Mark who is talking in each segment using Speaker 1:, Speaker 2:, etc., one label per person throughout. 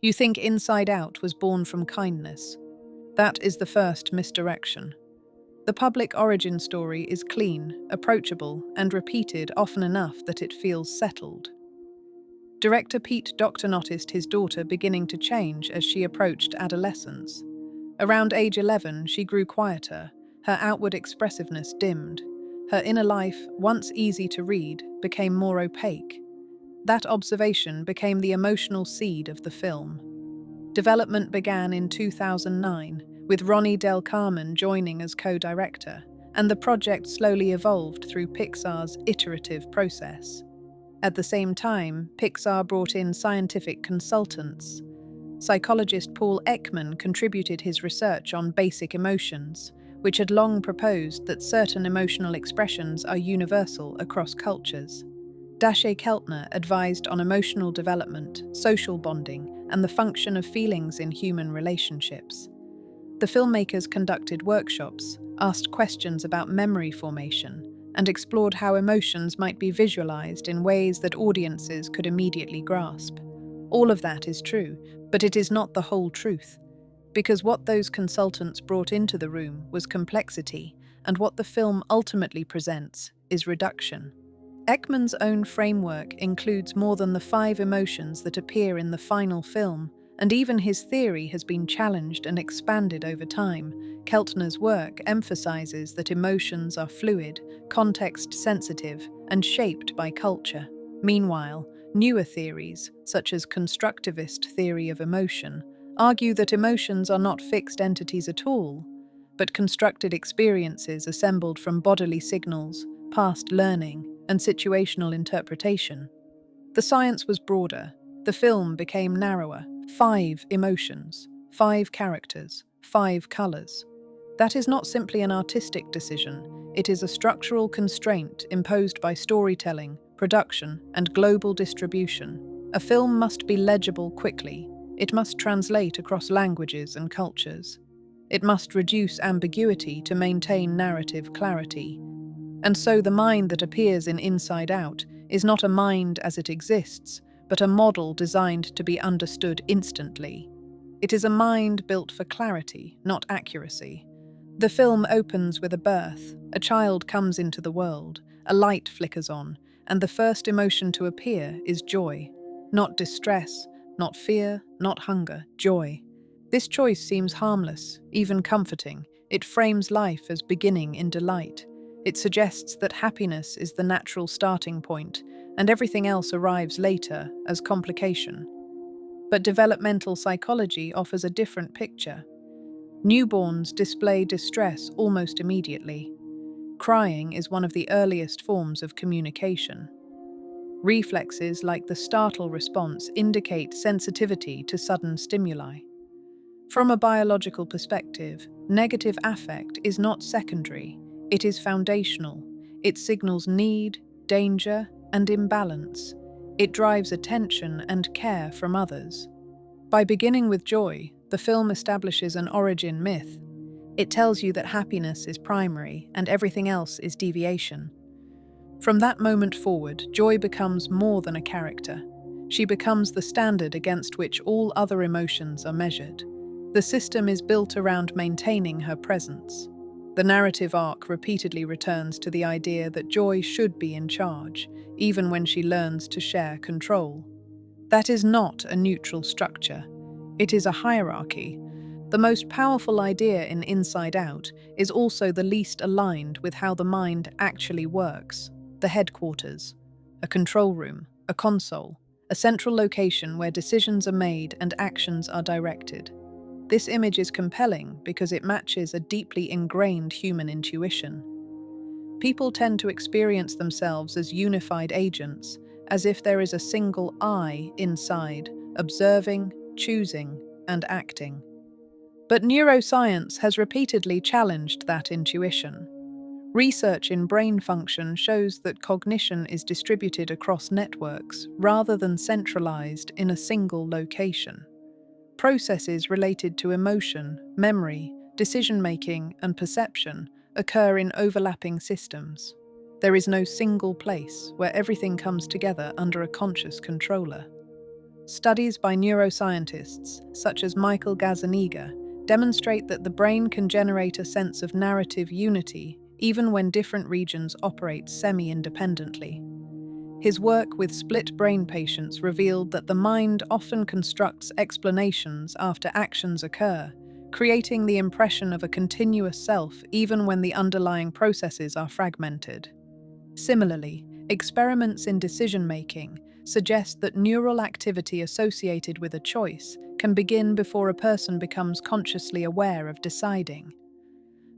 Speaker 1: You think Inside Out was born from kindness. That is the first misdirection. The public origin story is clean, approachable, and repeated often enough that it feels settled. Director Pete Docter noticed his daughter beginning to change as she approached adolescence. Around age 11, she grew quieter, her outward expressiveness dimmed. Her inner life, once easy to read, became more opaque. That observation became the emotional seed of the film. Development began in 2009, with Ronnie Del Carmen joining as co-director, and the project slowly evolved through Pixar's iterative process. At the same time, Pixar brought in scientific consultants. Psychologist Paul Ekman contributed his research on basic emotions, which had long proposed that certain emotional expressions are universal across cultures. Daché Keltner advised on emotional development, social bonding, and the function of feelings in human relationships. The filmmakers conducted workshops, asked questions about memory formation, and explored how emotions might be visualized in ways that audiences could immediately grasp. All of that is true, but it is not the whole truth, because what those consultants brought into the room was complexity, and what the film ultimately presents is reduction. Ekman's own framework includes more than the 5 emotions that appear in the final film, and even his theory has been challenged and expanded over time. Keltner's work emphasizes that emotions are fluid, context-sensitive, and shaped by culture. Meanwhile, newer theories, such as constructivist theory of emotion, argue that emotions are not fixed entities at all, but constructed experiences assembled from bodily signals, past learning, and situational interpretation. The science was broader. The film became narrower. 5 emotions, 5 characters, 5 colors. That is not simply an artistic decision. It is a structural constraint imposed by storytelling, production, and global distribution. A film must be legible quickly. It must translate across languages and cultures. It must reduce ambiguity to maintain narrative clarity. And so the mind that appears in Inside Out is not a mind as it exists, but a model designed to be understood instantly. It is a mind built for clarity, not accuracy. The film opens with a birth. A child comes into the world, a light flickers on, and the first emotion to appear is joy. Not distress, not fear, not hunger, joy. This choice seems harmless, even comforting. It frames life as beginning in delight. It suggests that happiness is the natural starting point, and everything else arrives later as complication. But developmental psychology offers a different picture. Newborns display distress almost immediately. Crying is one of the earliest forms of communication. Reflexes like the startle response indicate sensitivity to sudden stimuli. From a biological perspective, negative affect is not secondary, it is foundational. It signals need, danger, and imbalance. It drives attention and care from others. By beginning with joy, the film establishes an origin myth. It tells you that happiness is primary and everything else is deviation. From that moment forward, joy becomes more than a character. She becomes the standard against which all other emotions are measured. The system is built around maintaining her presence. The narrative arc repeatedly returns to the idea that joy should be in charge, even when she learns to share control. That is not a neutral structure. It is a hierarchy. The most powerful idea in Inside Out is also the least aligned with how the mind actually works. The headquarters, a control room, a console, a central location where decisions are made and actions are directed. This image is compelling because it matches a deeply ingrained human intuition. People tend to experience themselves as unified agents, as if there is a single I inside, observing, choosing, and acting. But neuroscience has repeatedly challenged that intuition. Research in brain function shows that cognition is distributed across networks rather than centralized in a single location. Processes related to emotion, memory, decision-making, and perception occur in overlapping systems. There is no single place where everything comes together under a conscious controller. Studies by neuroscientists, such as Michael Gazzaniga, demonstrate that the brain can generate a sense of narrative unity even when different regions operate semi-independently. His work with split brain patients revealed that the mind often constructs explanations after actions occur, creating the impression of a continuous self even when the underlying processes are fragmented. Similarly, experiments in decision-making suggest that neural activity associated with a choice can begin before a person becomes consciously aware of deciding.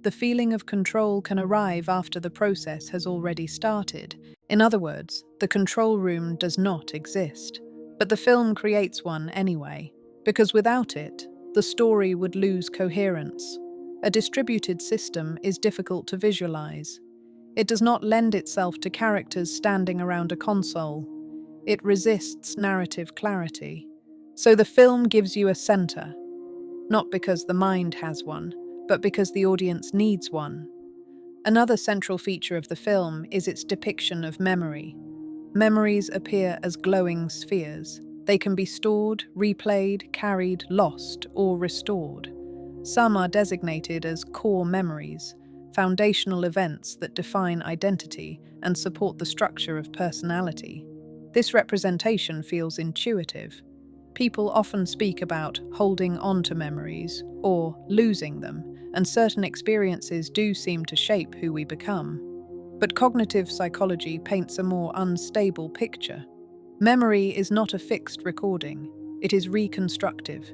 Speaker 1: The feeling of control can arrive after the process has already started. In other words, the control room does not exist. But the film creates one anyway, because without it, the story would lose coherence. A distributed system is difficult to visualize. It does not lend itself to characters standing around a console. It resists narrative clarity. So the film gives you a center, not because the mind has one, but because the audience needs one. Another central feature of the film is its depiction of memory. Memories appear as glowing spheres. They can be stored, replayed, carried, lost, or restored. Some are designated as core memories, foundational events that define identity and support the structure of personality. This representation feels intuitive. People often speak about holding on to memories or losing them, and certain experiences do seem to shape who we become. But cognitive psychology paints a more unstable picture. Memory is not a fixed recording, it is reconstructive.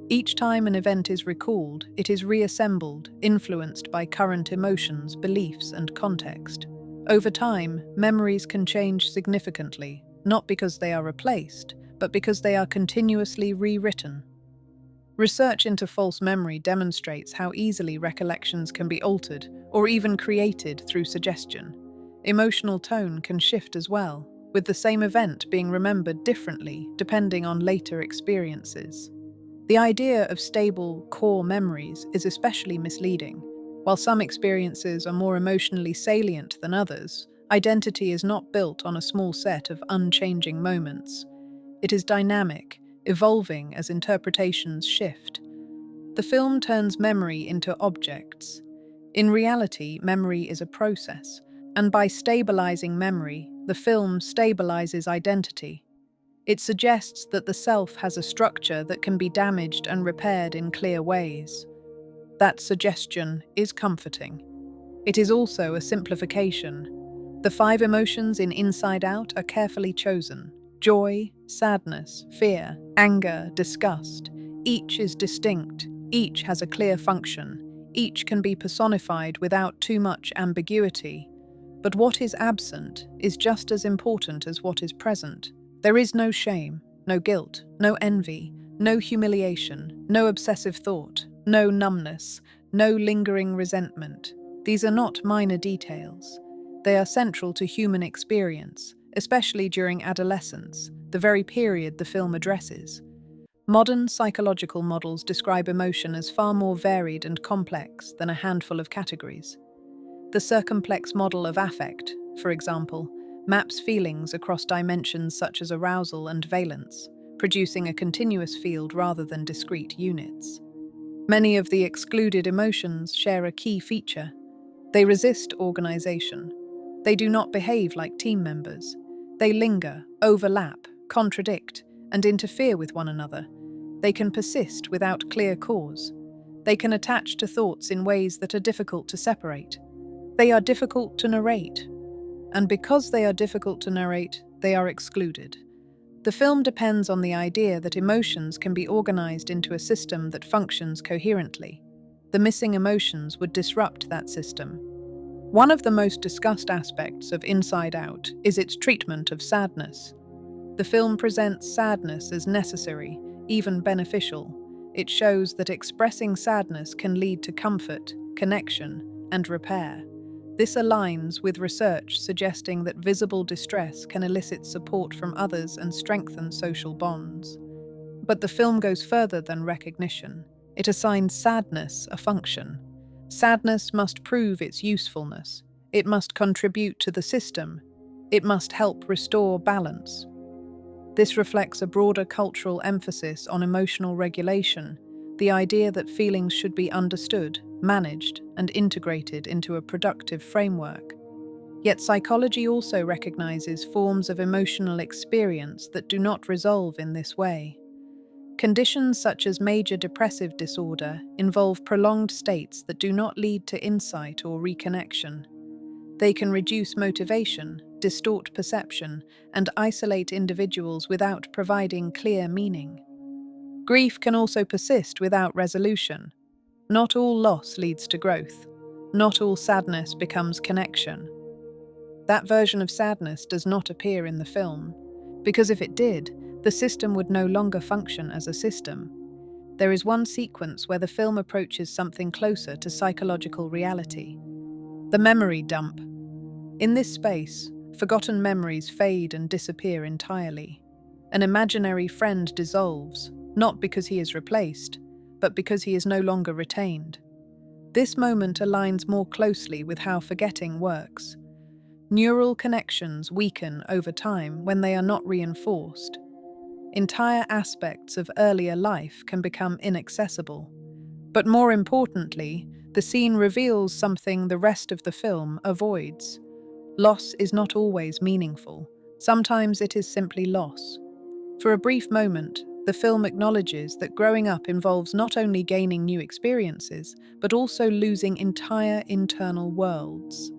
Speaker 1: Each time an event is recalled, it is reassembled, influenced by current emotions, beliefs, and context. Over time, memories can change significantly, not because they are replaced, but because they are continuously rewritten. Research into false memory demonstrates how easily recollections can be altered or even created through suggestion. Emotional tone can shift as well, with the same event being remembered differently depending on later experiences. The idea of stable, core memories is especially misleading. While some experiences are more emotionally salient than others, identity is not built on a small set of unchanging moments. It is dynamic, evolving as interpretations shift. The film turns memory into objects. In reality, memory is a process, and by stabilizing memory, the film stabilizes identity. It suggests that the self has a structure that can be damaged and repaired in clear ways. That suggestion is comforting. It is also a simplification. The 5 emotions in Inside Out are carefully chosen: joy, sadness, fear, anger, disgust. Each is distinct, each has a clear function, each can be personified without too much ambiguity. But what is absent is just as important as what is present. There is no shame, no guilt, no envy, no humiliation, no obsessive thought, no numbness, no lingering resentment. These are not minor details. They are central to human experience, especially during adolescence, the very period the film addresses. Modern psychological models describe emotion as far more varied and complex than a handful of categories. The circumplex model of affect, for example, maps feelings across dimensions such as arousal and valence, producing a continuous field rather than discrete units. Many of the excluded emotions share a key feature. They resist organization. They do not behave like team members. They linger, overlap, contradict, and interfere with one another. They can persist without clear cause. They can attach to thoughts in ways that are difficult to separate. They are difficult to narrate. And because they are difficult to narrate, they are excluded. The film depends on the idea that emotions can be organized into a system that functions coherently. The missing emotions would disrupt that system. One of the most discussed aspects of Inside Out is its treatment of sadness. The film presents sadness as necessary, even beneficial. It shows that expressing sadness can lead to comfort, connection, and repair. This aligns with research suggesting that visible distress can elicit support from others and strengthen social bonds. But the film goes further than recognition. It assigns sadness a function. Sadness must prove its usefulness. It must contribute to the system. It must help restore balance. This reflects a broader cultural emphasis on emotional regulation, the idea that feelings should be understood, managed, and integrated into a productive framework. Yet psychology also recognizes forms of emotional experience that do not resolve in this way. Conditions such as major depressive disorder involve prolonged states that do not lead to insight or reconnection. They can reduce motivation, distort perception, and isolate individuals without providing clear meaning. Grief can also persist without resolution. Not all loss leads to growth. Not all sadness becomes connection. That version of sadness does not appear in the film, because if it did, the system would no longer function as a system. There is one sequence where the film approaches something closer to psychological reality: the memory dump. In this space, forgotten memories fade and disappear entirely. An imaginary friend dissolves, not because he is replaced, but because he is no longer retained. This moment aligns more closely with how forgetting works. Neural connections weaken over time when they are not reinforced. Entire aspects of earlier life can become inaccessible. But more importantly, the scene reveals something the rest of the film avoids. Loss is not always meaningful. Sometimes it is simply loss. For a brief moment, the film acknowledges that growing up involves not only gaining new experiences, but also losing entire internal worlds.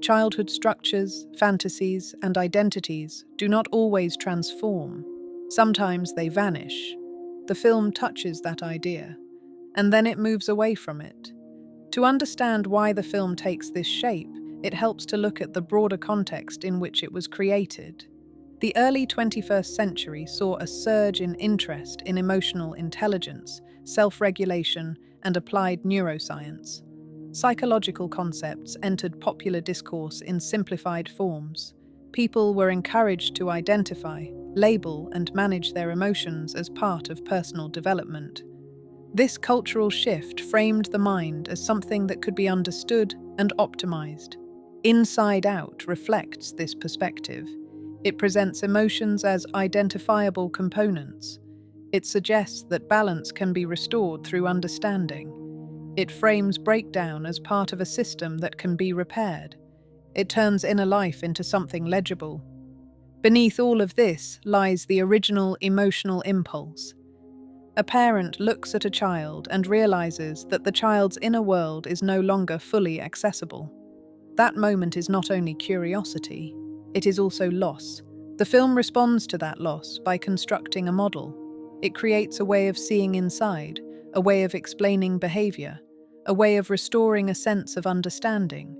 Speaker 1: Childhood structures, fantasies, and identities do not always transform. Sometimes they vanish. The film touches that idea, and then it moves away from it. To understand why the film takes this shape, it helps to look at the broader context in which it was created. The early 21st century saw a surge in interest in emotional intelligence, self-regulation, and applied neuroscience. Psychological concepts entered popular discourse in simplified forms. People were encouraged to identify, label, and manage their emotions as part of personal development. This cultural shift framed the mind as something that could be understood and optimized. Inside Out reflects this perspective. It presents emotions as identifiable components. It suggests that balance can be restored through understanding. It frames breakdown as part of a system that can be repaired. It turns inner life into something legible. Beneath all of this lies the original emotional impulse. A parent looks at a child and realizes that the child's inner world is no longer fully accessible. That moment is not only curiosity, it is also loss. The film responds to that loss by constructing a model. It creates a way of seeing inside, a way of explaining behavior, a way of restoring a sense of understanding.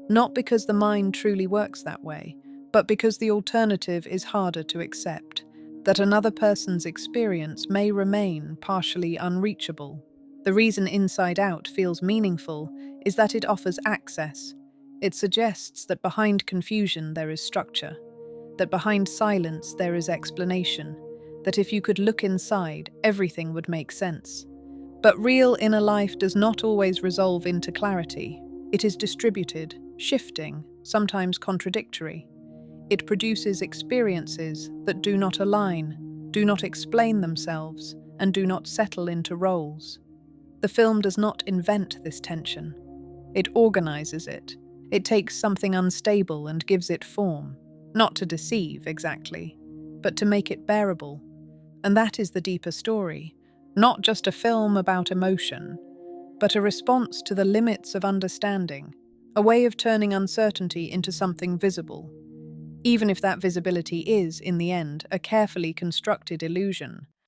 Speaker 1: Not because the mind truly works that way, but because the alternative is harder to accept, that another person's experience may remain partially unreachable. The reason Inside Out feels meaningful is that it offers access. It suggests that behind confusion there is structure, that behind silence there is explanation, that if you could look inside, everything would make sense. But real inner life does not always resolve into clarity. It is distributed, shifting, sometimes contradictory. It produces experiences that do not align, do not explain themselves, and do not settle into roles. The film does not invent this tension. It organizes it. It takes something unstable and gives it form, not to deceive exactly, but to make it bearable. And that is the deeper story, not just a film about emotion, but a response to the limits of understanding, a way of turning uncertainty into something visible, even if that visibility is, in the end, a carefully constructed illusion.